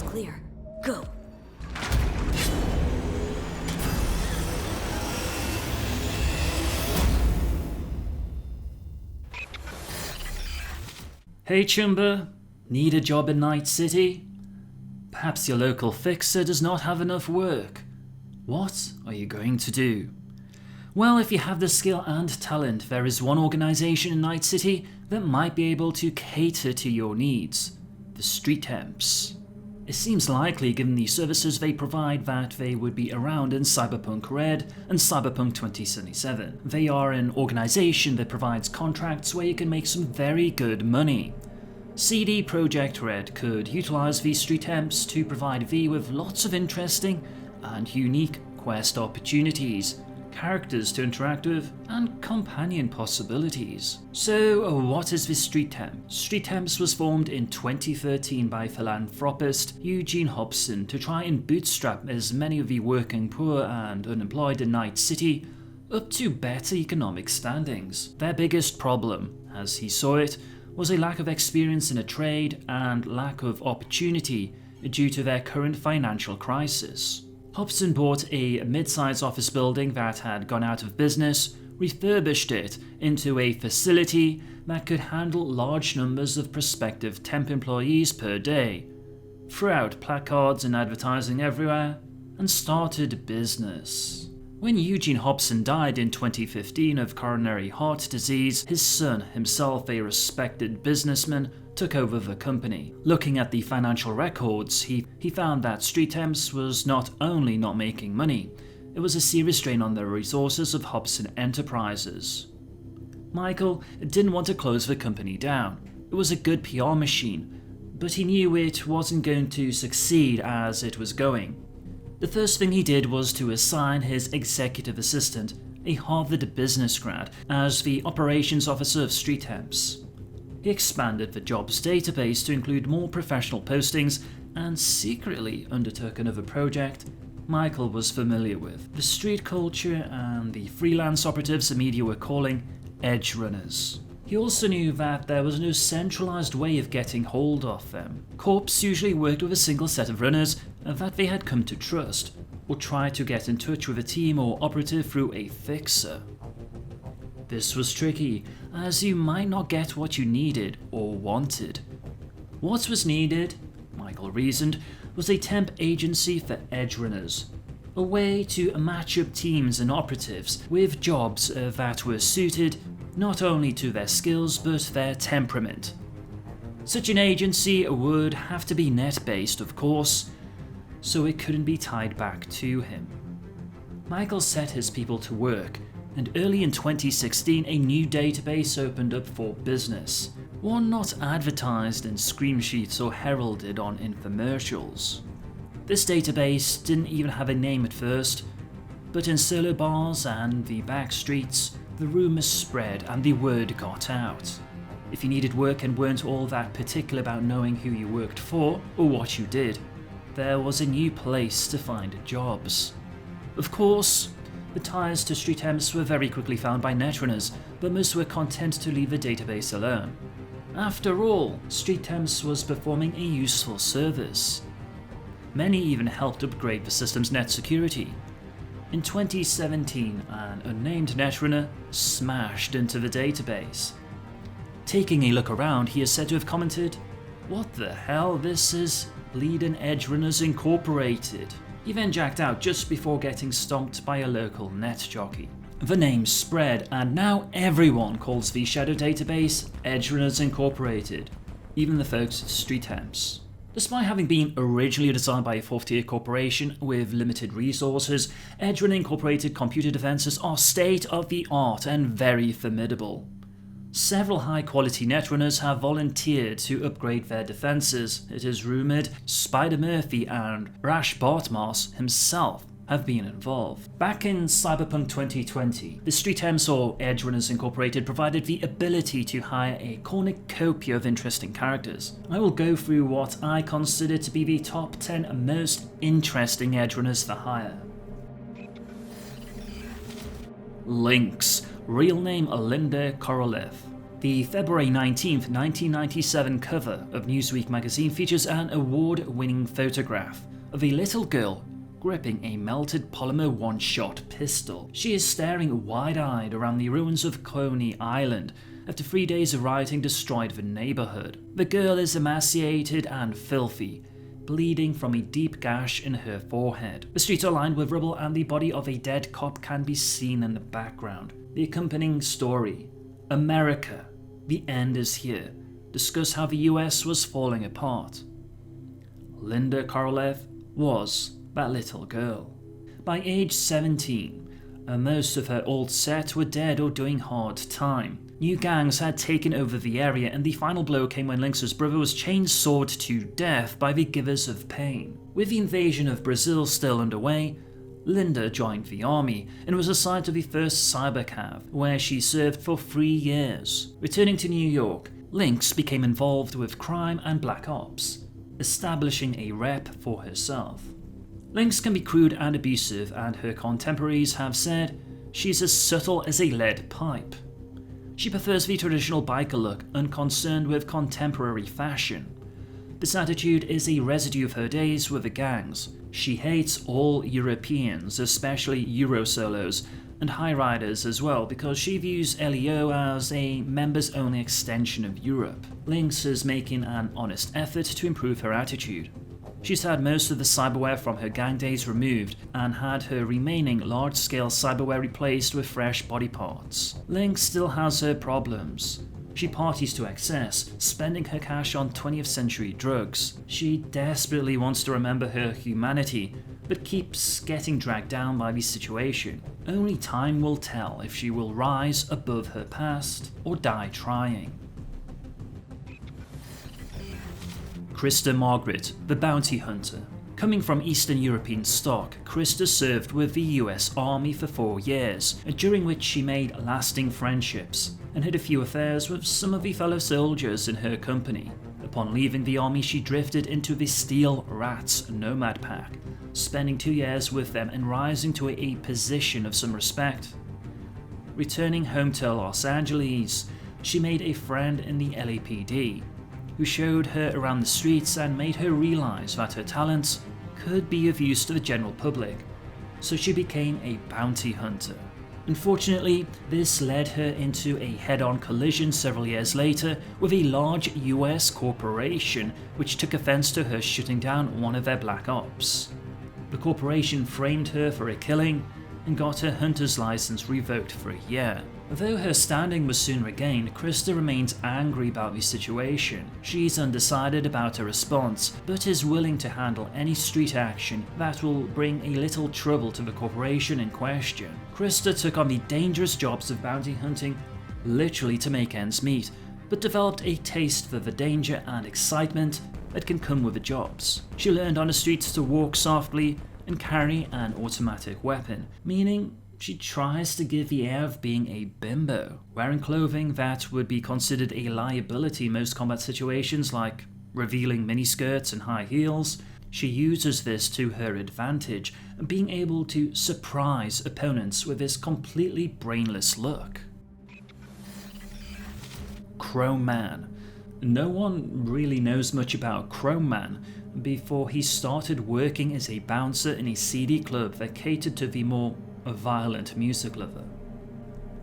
Looks clear. Go. Hey Chumba, need a job in Night City? Perhaps your local fixer does not have enough work. What are you going to do? Well, if you have the skill and talent, there is one organisation in Night City that might be able to cater to your needs. The Street Temps. It seems likely, given the services they provide, that they would be around in Cyberpunk Red and Cyberpunk 2077. They are an organisation that provides contracts where you can make some very good money. CD Projekt Red could utilise these Street Temps to provide thee with lots of interesting and unique quest opportunities, characters to interact with, and companion possibilities. So, what is this Street Temp? Street Temps was formed in 2013 by philanthropist Eugene Hobson to try and bootstrap as many of the working poor and unemployed in Night City up to better economic standings. Their biggest problem, as he saw it, was a lack of experience in a trade and lack of opportunity due to their current financial crisis. Hobson bought a mid-sized office building that had gone out of business, refurbished it into a facility that could handle large numbers of prospective temp employees per day, threw out placards and advertising everywhere, and started business. When Eugene Hobson died in 2015 of coronary heart disease, his son, himself a respected businessman, took over the company. Looking at the financial records, he found that Street Temps was not only not making money, it was a serious strain on the resources of Hobson Enterprises. Michael didn't want to close the company down. It was a good PR machine, but he knew it wasn't going to succeed as it was going. The first thing he did was to assign his executive assistant, a Harvard business grad, as the operations officer of Street Temps. He expanded the jobs database to include more professional postings and secretly undertook another project Michael was familiar with, the street culture and the freelance operatives the media were calling Edgerunners. He also knew that there was no centralised way of getting hold of them. Corps usually worked with a single set of runners that they had come to trust, or tried to get in touch with a team or operative through a fixer. This was tricky, as you might not get what you needed or wanted. What was needed, Michael reasoned, was a temp agency for Edgerunners, a way to match up teams and operatives with jobs that were suited not only to their skills but their temperament. Such an agency would have to be net-based, of course, so it couldn't be tied back to him. Michael set his people to work, and early in 2016 a new database opened up for business, one not advertised in scream sheets or heralded on infomercials. This database didn't even have a name at first, but in solo bars and the back streets, the rumours spread and the word got out. If you needed work and weren't all that particular about knowing who you worked for or what you did, there was a new place to find jobs. Of course, the ties to Street Temps were very quickly found by netrunners, but most were content to leave the database alone. After all, Street Temps was performing a useful service. Many even helped upgrade the system's net security. In 2017, an unnamed netrunner smashed into the database. Taking a look around, he is said to have commented, "What the hell, this is Bleedin' Edgerunners Incorporated." He then jacked out just before getting stomped by a local net jockey. The name spread, and now everyone calls the shadow database Edgerunners Incorporated, even the folks at Street Temps. Despite having been originally designed by a fourth-tier corporation with limited resources, Edgerunner Incorporated computer defenses are state-of-the-art and very formidable. Several high-quality netrunners have volunteered to upgrade their defenses. It is rumoured Spider Murphy and Rash Bartmoss himself have been involved. Back in Cyberpunk 2020, the Street Temps or Edgerunners Incorporated provided the ability to hire a cornucopia of interesting characters. I will go through what I consider to be the top 10 most interesting Edgerunners to hire. Lynx, real name Linda Korolev. The February 19th, 1997 cover of Newsweek magazine features an award-winning photograph of a little girl gripping a melted polymer one-shot pistol. She is staring wide-eyed around the ruins of Coney Island after 3 days of rioting destroyed the neighborhood. The girl is emaciated and filthy, bleeding from a deep gash in her forehead. The streets are lined with rubble and the body of a dead cop can be seen in the background. The accompanying story, America, the end is here, discuss how the US was falling apart. Linda Korolev was that little girl. By age 17, most of her old set were dead or doing hard time. New gangs had taken over the area, and the final blow came when Lynx's brother was chainsawed to death by the Givers of Pain. With the invasion of Brazil still underway, Linda joined the army and was assigned to the 1st Cybercav, where she served for 3 years. Returning to New York, Lynx became involved with crime and black ops, establishing a rep for herself. Lynx can be crude and abusive, and her contemporaries have said she's as subtle as a lead pipe. She prefers the traditional biker look, unconcerned with contemporary fashion. This attitude is a residue of her days with the gangs. She hates all Europeans, especially Eurosolos and high riders as well, because she views LEO as a members-only extension of Europe. Lynx is making an honest effort to improve her attitude. She's had most of the cyberware from her gang days removed and had her remaining large-scale cyberware replaced with fresh body parts. Lynx still has her problems. She parties to excess, spending her cash on 20th century drugs. She desperately wants to remember her humanity, but keeps getting dragged down by the situation. Only time will tell if she will rise above her past or die trying. Krista Margaret, the bounty hunter. Coming from Eastern European stock, Krista served with the US Army for 4 years, during which she made lasting friendships and had a few affairs with some of the fellow soldiers in her company. Upon leaving the army, she drifted into the Steel Rats nomad pack, spending 2 years with them and rising to a position of some respect. Returning home to Los Angeles, she made a friend in the LAPD, who showed her around the streets and made her realize that her talents could be of use to the general public, so she became a bounty hunter. Unfortunately, this led her into a head-on collision several years later with a large US corporation which took offense to her shutting down one of their black ops. The corporation framed her for a killing and got her hunter's license revoked for a year. Though her standing was soon regained, Krista remains angry about the situation. She's undecided about her response, but is willing to handle any street action that will bring a little trouble to the corporation in question. Krista took on the dangerous jobs of bounty hunting literally to make ends meet, but developed a taste for the danger and excitement that can come with the jobs. She learned on the streets to walk softly and carry an automatic weapon, meaning she tries to give the air of being a bimbo, wearing clothing that would be considered a liability in most combat situations like revealing miniskirts and high heels. She uses this to her advantage, being able to surprise opponents with this completely brainless look. Chrome Man. No one really knows much about Chrome Man before he started working as a bouncer in a CD club that catered to the more violent music lover.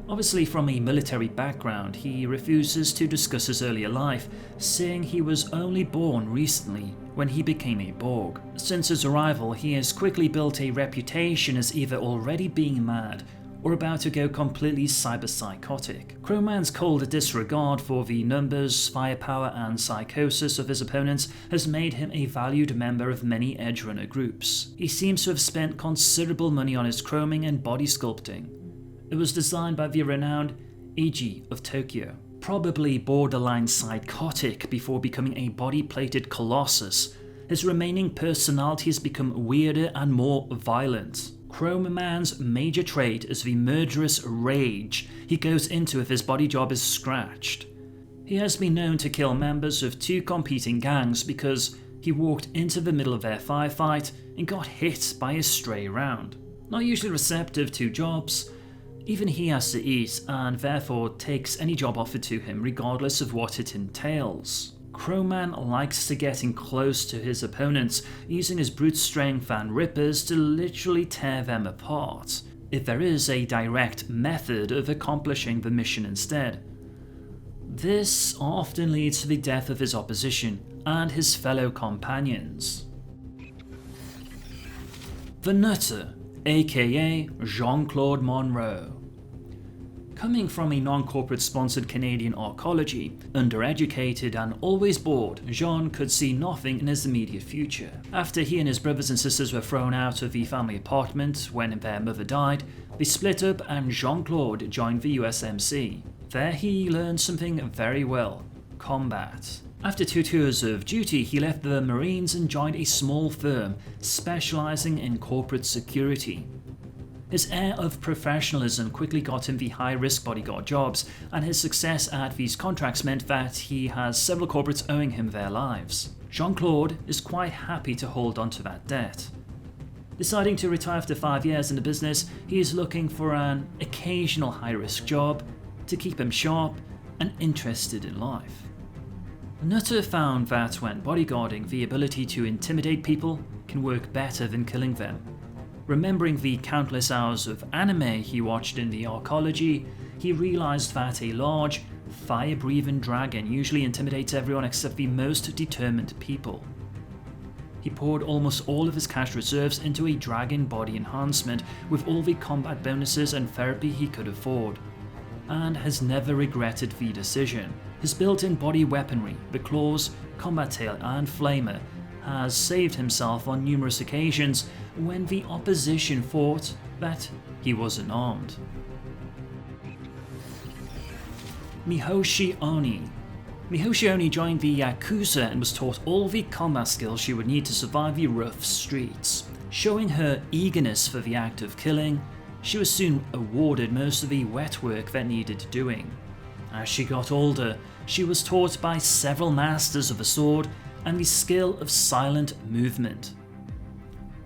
Obviously from a military background, he refuses to discuss his earlier life, saying he was only born recently when he became a Borg. Since his arrival, he has quickly built a reputation as either already being mad or about to go completely cyber-psychotic. Chrome Man's cold disregard for the numbers, firepower and psychosis of his opponents has made him a valued member of many Edgerunner groups. He seems to have spent considerable money on his chroming and body sculpting. It was designed by the renowned Eiji of Tokyo. Probably borderline psychotic before becoming a body-plated colossus, his remaining personality has become weirder and more violent. Chrome Man's major trait is the murderous rage he goes into if his body job is scratched. He has been known to kill members of 2 competing gangs because he walked into the middle of their firefight and got hit by a stray round. Not usually receptive to jobs, Even he has to eat and therefore takes any job offered to him regardless of what it entails. Crowman likes to get in close to his opponents, using his brute strength and rippers to literally tear them apart, if there is a direct method of accomplishing the mission instead. This often leads to the death of his opposition and his fellow companions. The Nutter, aka Jean-Claude Morro. Coming from a non-corporate sponsored Canadian arcology, undereducated and always bored, Jean could see nothing in his immediate future. After he and his brothers and sisters were thrown out of the family apartment when their mother died, they split up and Jean-Claude joined the USMC. There he learned something very well: combat. After 2 tours of duty, he left the Marines and joined a small firm specializing in corporate security. His air of professionalism quickly got him the high-risk bodyguard jobs, and his success at these contracts meant that he has several corporates owing him their lives. Jean-Claude is quite happy to hold on to that debt. Deciding to retire after 5 years in the business, he is looking for an occasional high-risk job to keep him sharp and interested in life. Nutter found that when bodyguarding, the ability to intimidate people can work better than killing them. Remembering the countless hours of anime he watched in the arcology, he realized that a large, fire-breathing dragon usually intimidates everyone except the most determined people. He poured almost all of his cash reserves into a dragon body enhancement with all the combat bonuses and therapy he could afford, and has never regretted the decision. His built-in body weaponry, the claws, combat tail and flamer, has saved himself on numerous occasions when the opposition thought that he was unarmed. Mihoshi Oni. Mihoshi Oni joined the Yakuza and was taught all the combat skills she would need to survive the rough streets. Showing her eagerness for the act of killing, she was soon awarded most of the wet work that needed doing. As she got older, she was taught by several masters of the sword and the skill of silent movement.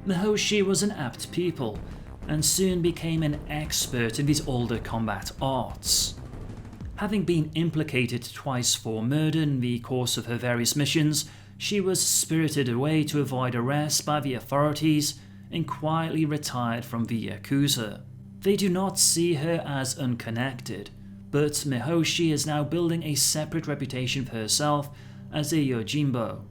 Mihoshi was an apt pupil, and soon became an expert in these older combat arts. Having been implicated twice for murder in the course of her various missions, she was spirited away to avoid arrest by the authorities and quietly retired from the Yakuza. They do not see her as unconnected, but Mihoshi is now building a separate reputation for herself as a Yojimbo,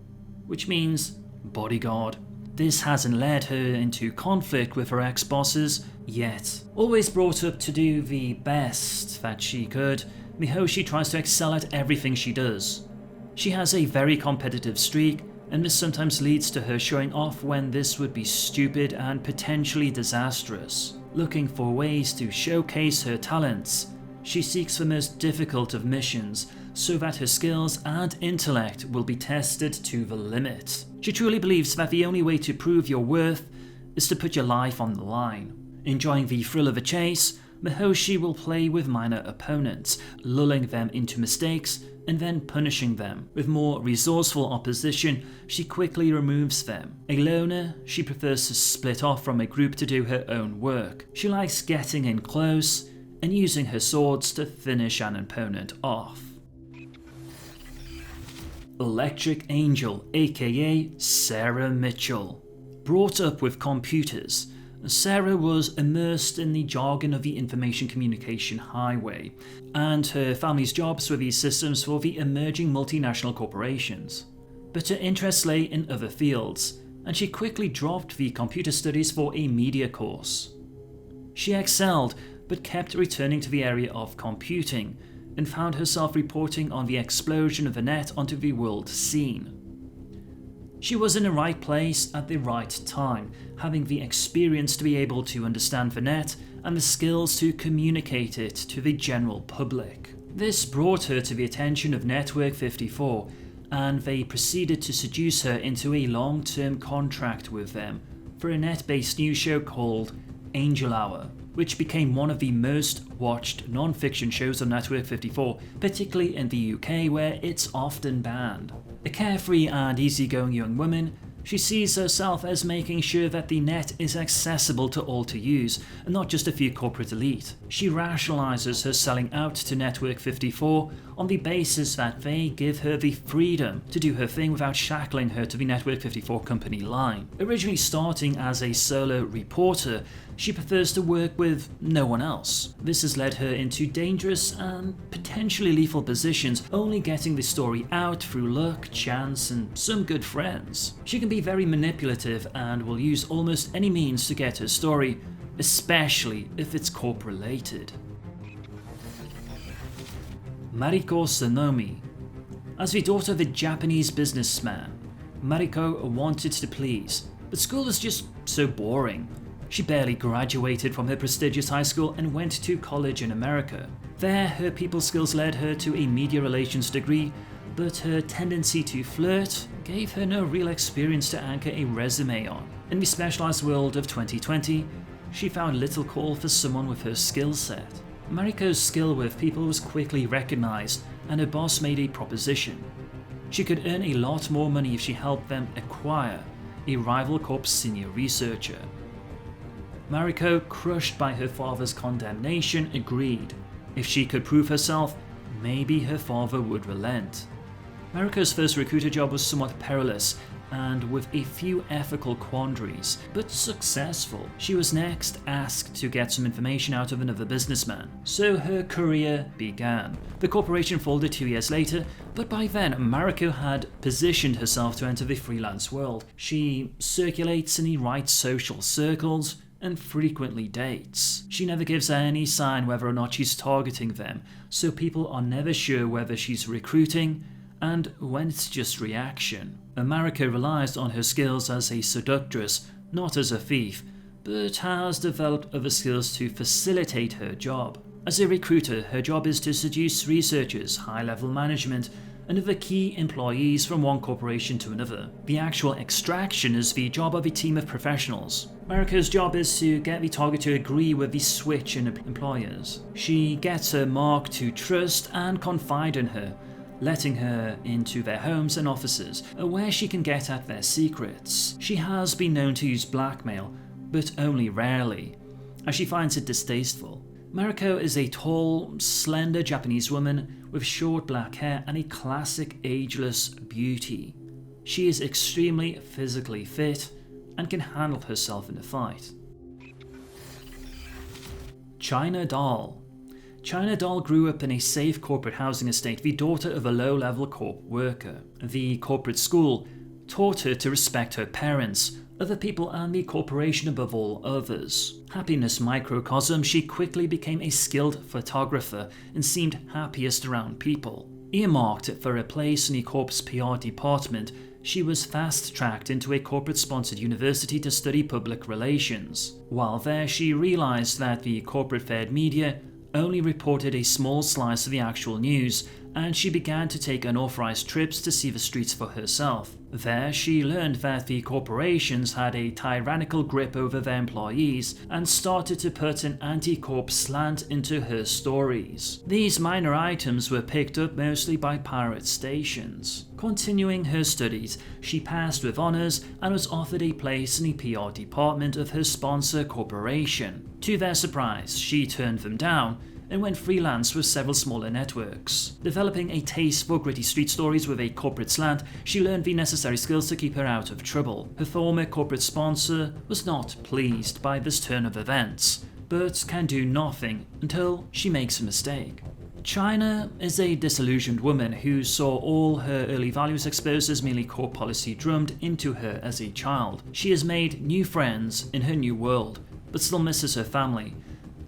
which means bodyguard. This hasn't led her into conflict with her ex-bosses yet. Always brought up to do the best that she could, Mihoshi tries to excel at everything she does. She has a very competitive streak, and this sometimes leads to her showing off when this would be stupid and potentially disastrous. Looking for ways to showcase her talents, she seeks the most difficult of missions so that her skills and intellect will be tested to the limit. She truly believes that the only way to prove your worth is to put your life on the line. Enjoying the thrill of a chase, Mihoshi will play with minor opponents, lulling them into mistakes and then punishing them. With more resourceful opposition, she quickly removes them. A loner, she prefers to split off from a group to do her own work. She likes getting in close and using her swords to finish an opponent off. Electric Angel, aka Sarah Mitchell. Brought up with computers, Sarah was immersed in the jargon of the information communication highway, and her family's jobs were these systems for the emerging multinational corporations. But her interests lay in other fields, and she quickly dropped the computer studies for a media course. She excelled, but kept returning to the area of computing, and found herself reporting on the explosion of the net onto the world scene. She was in the right place at the right time, having the experience to be able to understand the net and the skills to communicate it to the general public. This brought her to the attention of Network 54, and they proceeded to seduce her into a long-term contract with them for a net-based news show called Angel Hour, which became one of the most watched non-fiction shows on Network 54, particularly in the UK where it's often banned. A carefree and easygoing young woman, She sees herself as making sure that the net is accessible to all to use, and not just a few corporate elite. She rationalizes her selling out to Network 54 on the basis that they give her the freedom to do her thing without shackling her to the Network 54 company line. Originally starting as a solo reporter, she prefers to work with no one else. This has led her into dangerous and potentially lethal positions, only getting the story out through luck, chance, and some good friends. She can be very manipulative and will use almost any means to get her story, especially if it's corp related. Mariko Sonomi. As the daughter of a Japanese businessman, Mariko wanted to please, but school was just so boring. She barely graduated from her prestigious high school and went to college in America. There, her people skills led her to a media relations degree, but her tendency to flirt gave her no real experience to anchor a resume on. In the specialized world of 2020, she found little call for someone with her skill set. Mariko's skill with people was quickly recognized, and her boss made a proposition. She could earn a lot more money if she helped them acquire a rival corp's senior researcher. Mariko, crushed by her father's condemnation, agreed. If she could prove herself, maybe her father would relent. Mariko's first recruiter job was somewhat perilous and with a few ethical quandaries, but successful. She was next asked to get some information out of another businessman, so her career began. The corporation folded 2 years later, but by then Mariko had positioned herself to enter the freelance world. She circulates in the right social circles and frequently dates. She never gives any sign whether or not she's targeting them, so people are never sure whether she's recruiting and when it's just reaction. Mariko relies on her skills as a seductress, not as a thief, but has developed other skills to facilitate her job. As a recruiter, her job is to seduce researchers, high-level management, and other key employees from one corporation to another. The actual extraction is the job of a team of professionals. Mariko's job is to get the target to agree with the switch in employers. She gets her mark to trust and confide in her, letting her into their homes and offices, where she can get at their secrets. She has been known to use blackmail, but only rarely, as she finds it distasteful. Mariko is a tall, slender Japanese woman with short black hair and a classic ageless beauty. She is extremely physically fit and can handle herself in a fight. China Doll. China Doll grew up in a safe corporate housing estate, the daughter of a low-level corp worker. The corporate school taught her to respect her parents, other people, and the corporation above all others. Happiness microcosm, she quickly became a skilled photographer and seemed happiest around people. Earmarked for a place in the corp's PR department, she was fast-tracked into a corporate-sponsored university to study public relations. While there, she realized that the corporate-fed media only reported a small slice of the actual news, and she began to take unauthorized trips to see the streets for herself. There, she learned that the corporations had a tyrannical grip over their employees and started to put an anti-corp slant into her stories. These minor items were picked up mostly by pirate stations. Continuing her studies, she passed with honors and was offered a place in the PR department of her sponsor corporation. To their surprise, she turned them down and went freelance with several smaller networks. Developing a taste for gritty street stories with a corporate slant, she learned the necessary skills to keep her out of trouble. Her former corporate sponsor was not pleased by this turn of events, but can do nothing until she makes a mistake. China is a disillusioned woman who saw all her early values exposed as merely core policy drummed into her as a child. She has made new friends in her new world, but still misses her family,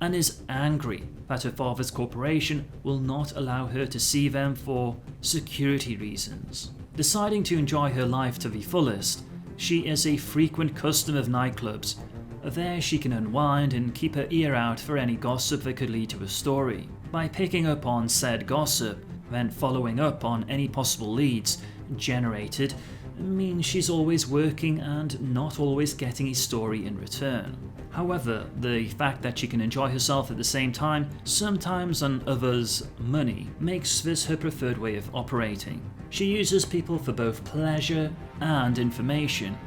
and is angry that her father's corporation will not allow her to see them for security reasons. Deciding to enjoy her life to the fullest, she is a frequent customer of nightclubs. There she can unwind and keep her ear out for any gossip that could lead to a story. By picking up on said gossip, then following up on any possible leads generated, means she's always working and not always getting a story in return. However, the fact that she can enjoy herself at the same time, sometimes on others' money, makes this her preferred way of operating. She uses people for both pleasure and information,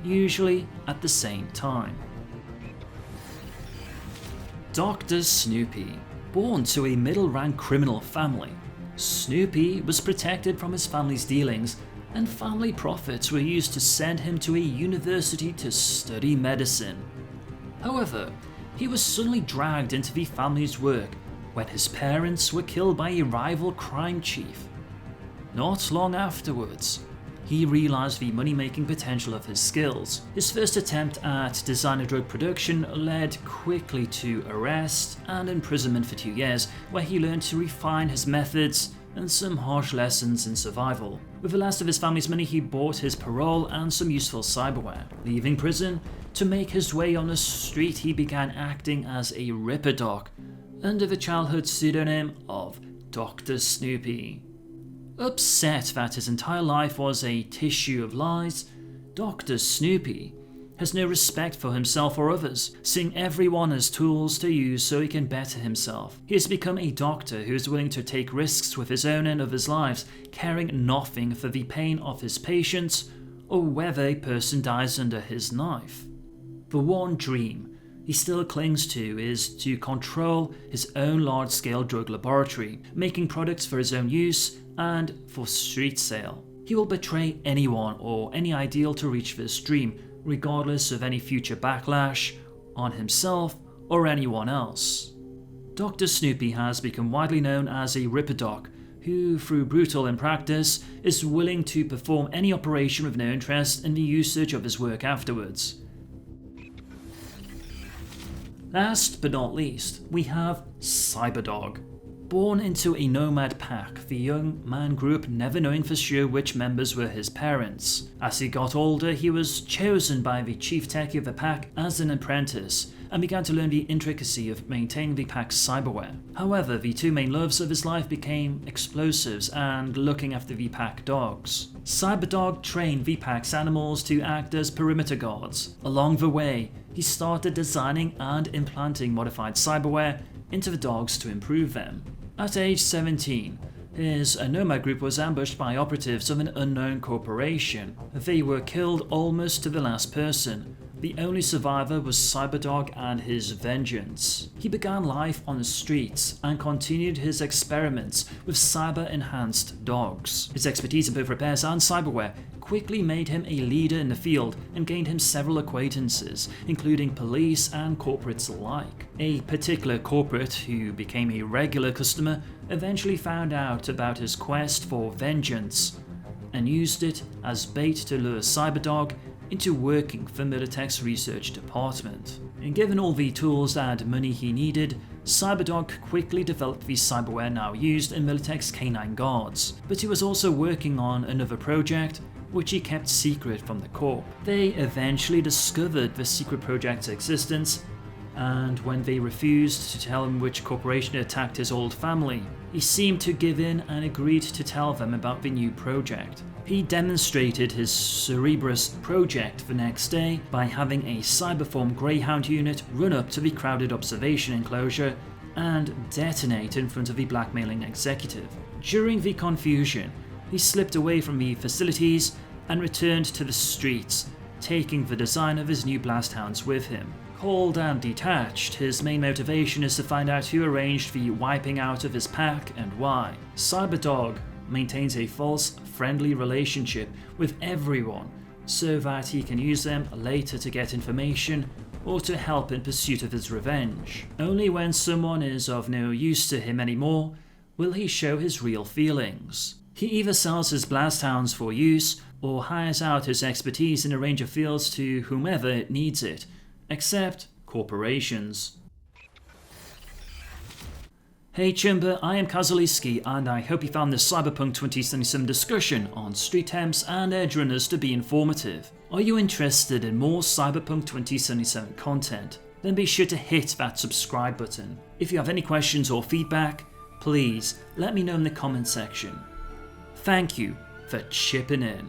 usually at the same time. Dr. Snoopy. Born to a middle-rank criminal family, Snoopy was protected from his family's dealings, and family profits were used to send him to a university to study medicine. However, he was suddenly dragged into the family's work when his parents were killed by a rival crime chief. Not long afterwards, he realised the money-making potential of his skills. His first attempt at designer drug production led quickly to arrest and imprisonment for 2 years, where he learned to refine his methods and some harsh lessons in survival. With the last of his family's money, he bought his parole and some useful cyberware. Leaving prison, to make his way on the street, he began acting as a Ripper Doc under the childhood pseudonym of Dr. Snoopy. Upset that his entire life was a tissue of lies, Dr. Snoopy has no respect for himself or others, seeing everyone as tools to use so he can better himself. He has become a doctor who is willing to take risks with his own and others' lives, caring nothing for the pain of his patients or whether a person dies under his knife. The one dream he still clings to is to control his own large-scale drug laboratory, making products for his own use and for street sale. He will betray anyone or any ideal to reach this dream, regardless of any future backlash on himself or anyone else. Dr. Snoopy has become widely known as a Ripper Doc, who, through brutal in practice, is willing to perform any operation with no interest in the usage of his work afterwards. Last but not least, we have Cyberdog. Born into a nomad pack, the young man grew up never knowing for sure which members were his parents. As he got older, he was chosen by the chief techie of the pack as an apprentice, and began to learn the intricacy of maintaining the pack's cyberware. However, the two main loves of his life became explosives and looking after the pack dogs. Cyberdog trained the pack's animals to act as perimeter guards. Along the way, he started designing and implanting modified cyberware into the dogs to improve them. At age 17, his nomad group was ambushed by operatives of an unknown corporation. They were killed almost to the last person. The only survivor was Cyberdog and his vengeance. He began life on the streets and continued his experiments with cyber-enhanced dogs. His expertise in both repairs and cyberware quickly made him a leader in the field and gained him several acquaintances, including police and corporates alike. A particular corporate, who became a regular customer, eventually found out about his quest for vengeance and used it as bait to lure Cyberdog into working for Militech's research department. And given all the tools and money he needed, Cyberdog quickly developed the cyberware now used in Militech's canine guards. But he was also working on another project, which he kept secret from the Corp. They eventually discovered the secret project's existence, and when they refused to tell him which corporation had attacked his old family, he seemed to give in and agreed to tell them about the new project. He demonstrated his Cerberus project the next day by having a cyberform Greyhound unit run up to the crowded observation enclosure and detonate in front of the blackmailing executive. During the confusion, he slipped away from the facilities and returned to the streets, taking the design of his new blast hounds with him. Cold and detached, his main motivation is to find out who arranged the wiping out of his pack and why. Cyberdog maintains a false, friendly relationship with everyone so that he can use them later to get information or to help in pursuit of his revenge. Only when someone is of no use to him anymore will he show his real feelings. He either sells his blast hounds for use or hires out his expertise in a range of fields to whomever needs it, except corporations. Hey Chimber, I am Kazuliski, and I hope you found this Cyberpunk 2077 discussion on street temps and Edgerunners to be informative. Are you interested in more Cyberpunk 2077 content? Then be sure to hit that subscribe button. If you have any questions or feedback, please let me know in the comment section. Thank you for chipping in.